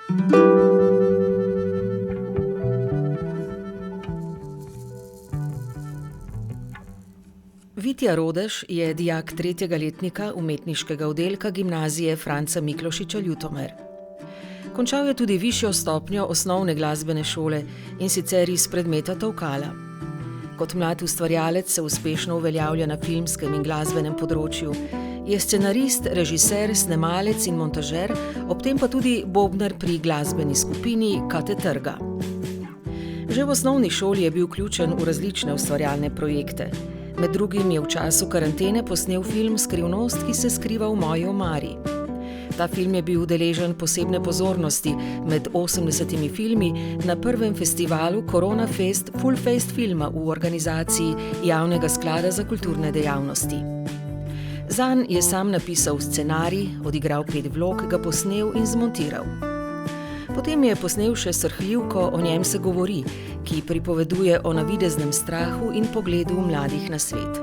Vitja Rodež je dijak 3. letnika umetniškega oddelka Gimnazije Franca Miklošiča Ljutomer. Končal je tudi višjo stopnjo osnovne glasbene šole, in sicer iz predmeta tolkala. Kot mlad ustvarjalec se uspešno uveljavlja na filmskem in glasbenem področju. Je scenarist, režiser, snemalec in montažer, ob tem pa tudi bobnar pri glasbeni skupini Kate Trga. Že v osnovni šoli je bil vključen v različne ustvarjalne projekte. Med drugim je v času karantene posnel film Skrivnost, ki se skriva v moji omari. Ta film je bil deležen posebne pozornosti med 80 filmi na prvem festivalu Corona Fest Full Face filma v organizaciji Javnega sklada za kulturne dejavnosti. Zanj je sam napisal scenarij, odigral 5 vlog, ga posnel in zmontiral. Potem je posnel še srhljivko O njem se govori, ki pripoveduje o navideznem strahu in pogledu mladih na svet.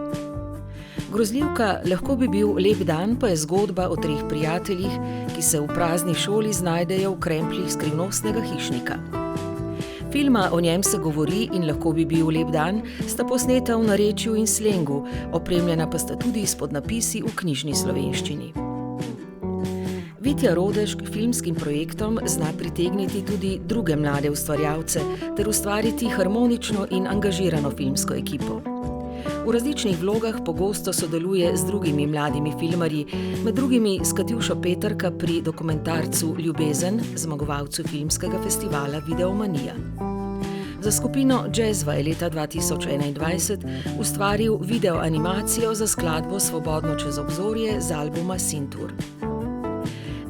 Grozljivka Lahko bi bil lep dan pa je zgodba o 3 prijateljih, ki se v prazni šoli znajdejo v krempljih skrivnostnega hišnika. Filma O njem se govori in Lahko bi bil lep dan sta posneta v narečju in slengu, opremljena pa sta tudi s podnapisi v knjižni slovenščini. Vitja Rodež k filmskim projektom zna pritegniti tudi druge mlade ustvarjalce ter ustvariti harmonično in angažirano filmsko ekipo. V različnih vlogah pogosto sodeluje z drugimi mladimi filmarji, med drugimi s Katjušo Peterka pri dokumentarcu Ljubezen, zmagovalcu filmskega festivala Videomanija. Za skupino Jazzva je leta 2021 ustvaril videoanimacijo za skladbo Svobodno čez obzorje z albuma Sintur.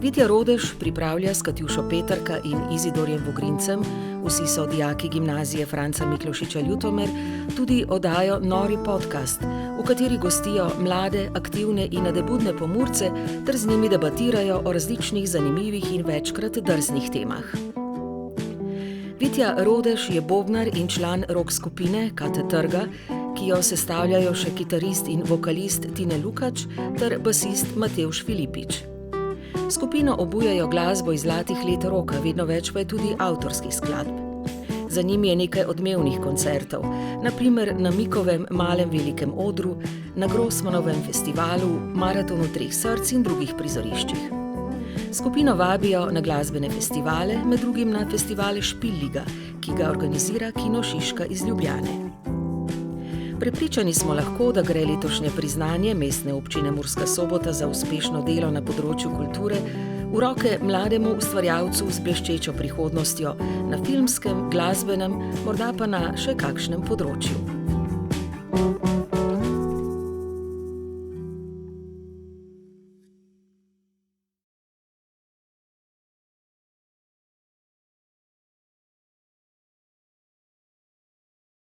Vitja Rodež pripravlja s Katjušo Peterka in Izidorjem Vogrincem, vsi so dijaki Gimnazije Franca Miklošiča Ljutomer, tudi oddajo Nori podcast, v kateri gostijo mlade, aktivne in nadebudne Pomurce ter z njimi debatirajo o različnih zanimivih in večkrat drznih temah. Vitja Rodež je bobnar in član rock skupine Kate Trga, ki jo sestavljajo še kitarist in vokalist Tine Lukač ter basist Matevž Filipič. Skupino obujajo glasbo iz zlatih let roka, vedno več pa je tudi avtorskih skladb. Za njimi je nekaj odmevnih koncertov, na primer na Mikovem malem velikem odru, na Grossmanovem festivalu, Maratonu 3 src in drugih prizoriščih. Skupino vabijo na glasbene festivale, med drugim na festivale Špilliga, ki ga organizira Kino Šiška iz Ljubljane. Prepričani smo lahko, da gre letošnje priznanje Mestne občine Murska Sobota za uspešno delo na področju kulture v roke mlademu ustvarjalcu z bleščečo prihodnostjo na filmskem, glasbenem, morda pa na še kakšnem področju.